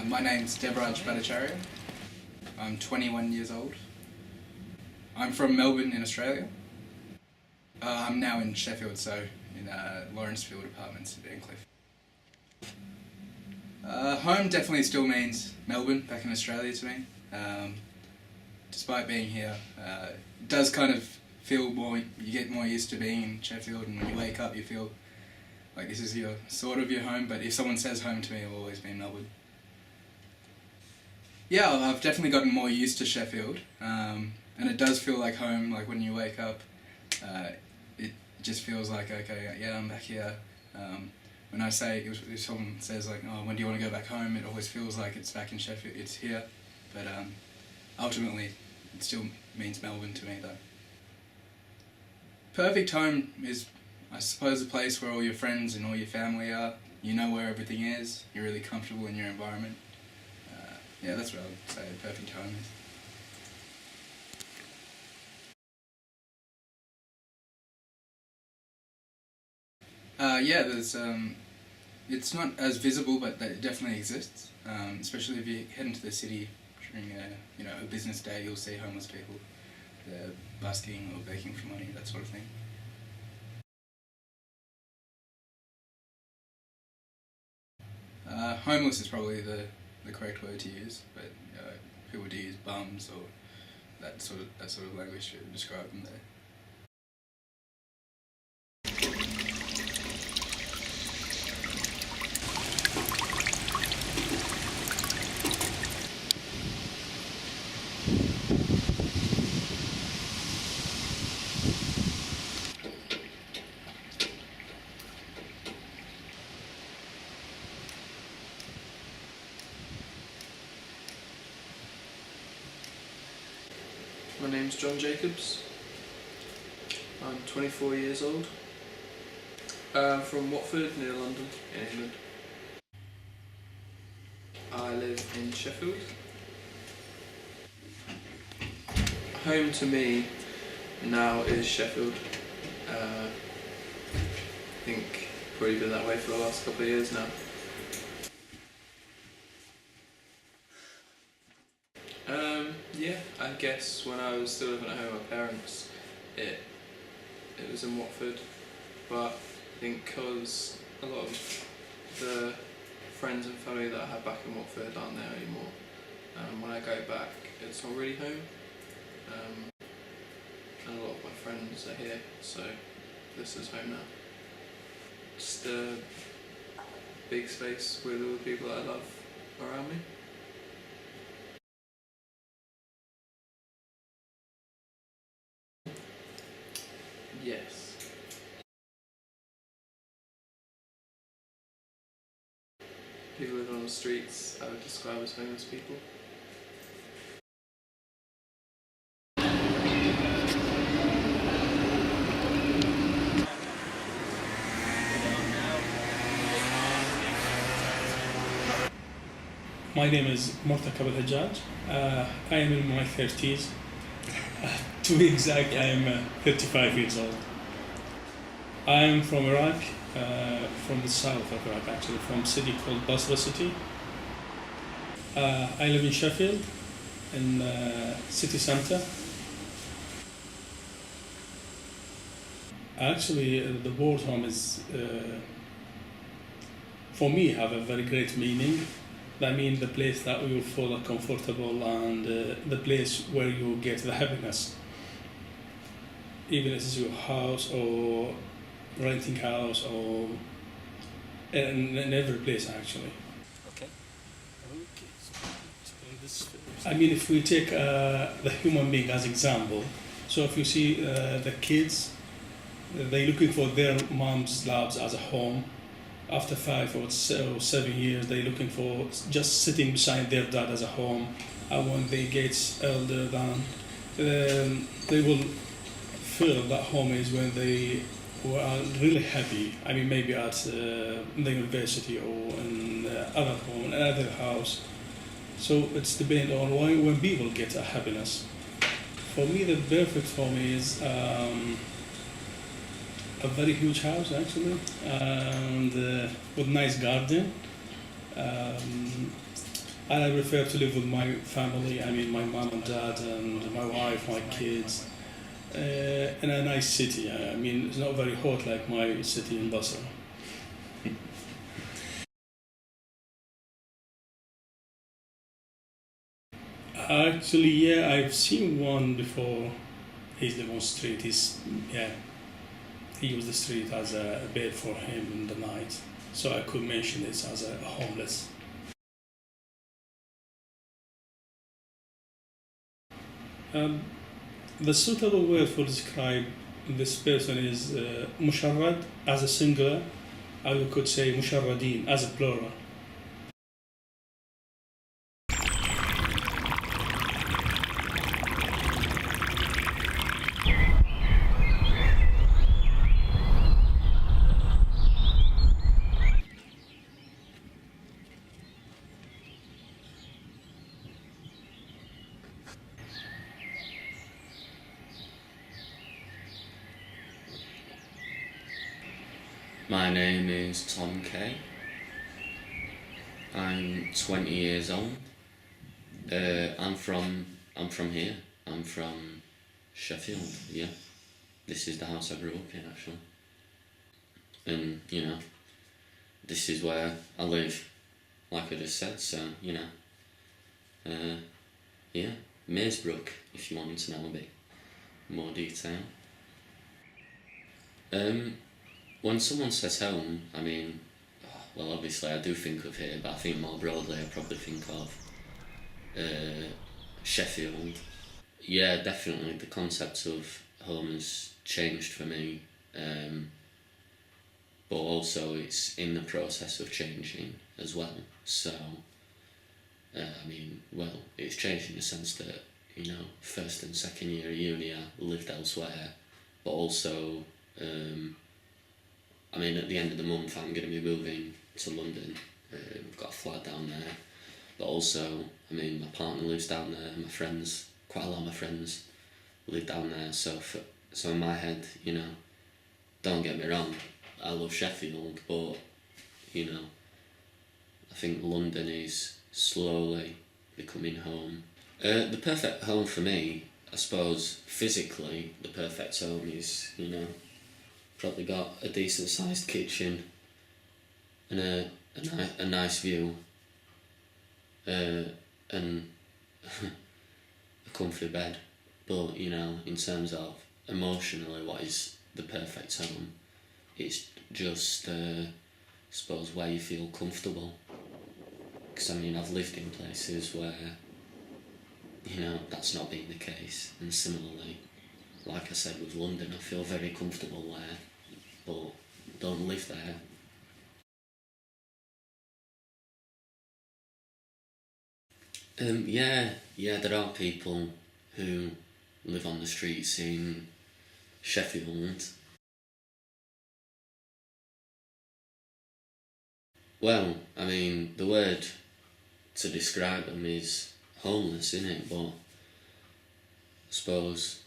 My name's Devraj Bhattacharya. I'm 21 years old. I'm from Melbourne in Australia. I'm now in Sheffield, so in Lawrencefield Apartments in Encliffe. Home definitely still means Melbourne, back in Australia to me. Despite being here, it does kind of feel more, you get more used to being in Sheffield, and when you wake up you feel like this is your sort of your home, but if someone says home to me, it'll always be Melbourne. Yeah, I've definitely gotten more used to Sheffield, and it does feel like home. Like when you wake up, it just feels like, okay, yeah, I'm back here. When I say, if someone says like, oh, when do you want to go back home, it always feels like it's back in Sheffield, it's here, but ultimately it still means Melbourne to me though. Perfect home is, I suppose, a place where all your friends and all your family are. You know where everything is, you're really comfortable in your environment. Yeah, that's what I would say a perfect home is. Yeah, there's, it's not as visible, but it definitely exists. Especially if you head into the city during a business day, you'll see homeless people. They're busking or begging for money, that sort of thing. Homeless is probably the correct word to use, but people do use bums or that sort of language to describe them there. My name's John Jacobs. I'm 24 years old. From Watford, near London, in England. I live in Sheffield. Home to me now is Sheffield. I think probably been that way for the last couple of years now. Yeah, I guess when I was still living at home with my parents, it was in Watford, but I think because a lot of the friends and family that I have back in Watford aren't there anymore, when I go back it's not really home, and a lot of my friends are here, so this is home now. Just a big space with all the people that I love around me. Yes. People living on the streets, I would describe as homeless people. My name is Murtakab al-Hajjaj. I am in my 30s. To be exact, I am 35 years old. I am from Iraq, from the south of Iraq actually, from a city called Basra city. I live in Sheffield, in city centre. Actually, the word home is, for me, have a very great meaning. That means the place that you feel comfortable and the place where you get the happiness. Even if it's your house or renting house or in every place actually. Okay. I mean, if we take the human being as example, so if you see the kids, they're looking for their mom's labs as a home. After 5 or 7 years, they're looking for just sitting beside their dad as a home. And when they get older, then they will feel that home is when they are really happy. I mean, maybe at the university or in other home, in another house. So it's depend on when people get a happiness. For me, the perfect home is a very huge house actually, and with nice garden, And I prefer to live with my family. I mean, my mom and dad and my wife, my kids, in a nice city. I mean, it's not very hot like my city in Basra. Actually, yeah, I've seen one before. He's living on street. Yeah, he used the street as a bed for him in the night. So I could mention this as a homeless. Um, the suitable word for describe this person is musharrad as a singular. I could say musharradin as a plural. My name is Tom Kay. I'm 20 years old. I'm from here. I'm from Sheffield. Yeah, this is the house I grew up in actually, and this is where I live, like I just said. So yeah, Maresbrook. If you wanted to know a bit more detail. When someone says home, I mean, well, obviously I do think of here, but I think more broadly I probably think of Sheffield. Yeah, definitely the concept of home has changed for me, but also it's in the process of changing as well. So, I mean, well, it's changed in the sense that, first and second year of uni I lived elsewhere, but also, I mean, at the end of the month I'm going to be moving to London. We've got a flat down there, but also, I mean, my partner lives down there, my friends, quite a lot of my friends live down there, so in my head, don't get me wrong, I love Sheffield, but, I think London is slowly becoming home. The perfect home for me, I suppose, physically, the perfect home is, probably got a decent sized kitchen and a nice view, and a comfy bed. But in terms of emotionally, what is the perfect home? It's just I suppose where you feel comfortable. Because I mean, I've lived in places where that's not been the case, and similarly, like I said with London, I feel very comfortable there, but don't live there. Yeah, there are people who live on the streets in Sheffield. Well, I mean, the word to describe them is homeless, isn't it? But I suppose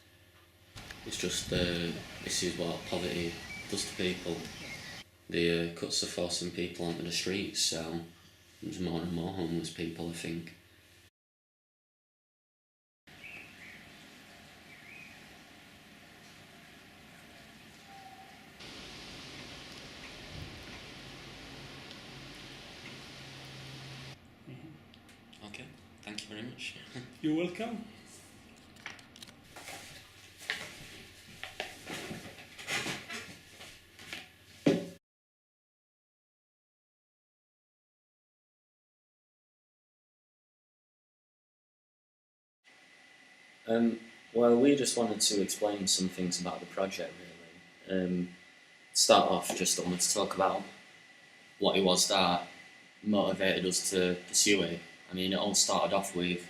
it's just this is what poverty does to people. The cuts are forcing people onto the streets, so there's more and more homeless people, I think. Okay, thank you very much. You're welcome. Well, we just wanted to explain some things about the project, really. Start off, just wanted to talk about what it was that motivated us to pursue it. I mean, it all started off with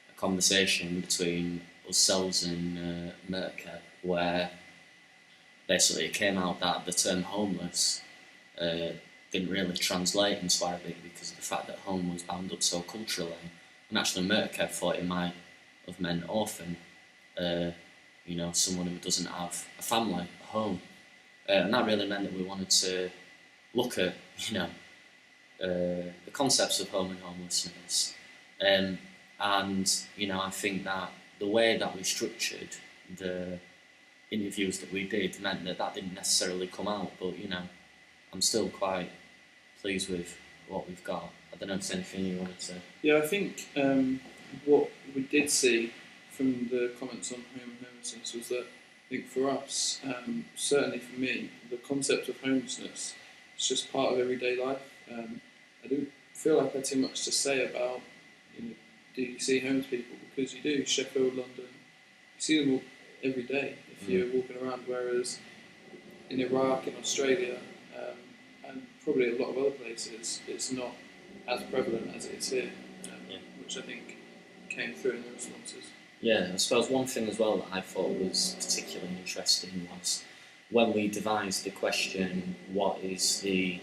a conversation between ourselves and Merca, where basically it came out that the term homeless didn't really translate into Arabic because of the fact that home was bound up so culturally. And actually Merca thought it might have meant orphan, someone who doesn't have a family, a home. And that really meant that we wanted to look at, the concepts of home and homelessness, And you know, I think that the way that we structured the interviews that we did meant that that didn't necessarily come out. But you know, I'm still quite pleased with what we've got. I don't know if there's anything you wanted to say. Yeah, I think what we did see from the comments on homelessness was that I think for us, certainly for me, the concept of homelessness is just part of everyday life. I don't feel like I had too much to say about, you know, do you see homeless people? Because you do. Sheffield, London, you see them all every day if you're walking around. Whereas in Iraq, in Australia, and probably a lot of other places, it's not as prevalent as it is here, which I think came through in the responses. Yeah, I suppose one thing as well that I thought was particularly interesting was when we devised the question, what is the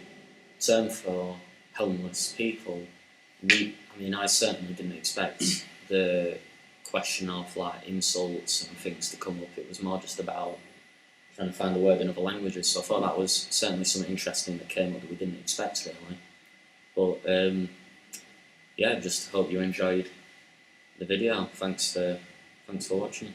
term for homeless people? I certainly didn't expect the question of like insults and things to come up. It was more just about trying to find the word in other languages. So I thought that was certainly something interesting that came up that we didn't expect really. But yeah, just hope you enjoyed the video. Thanks for watching.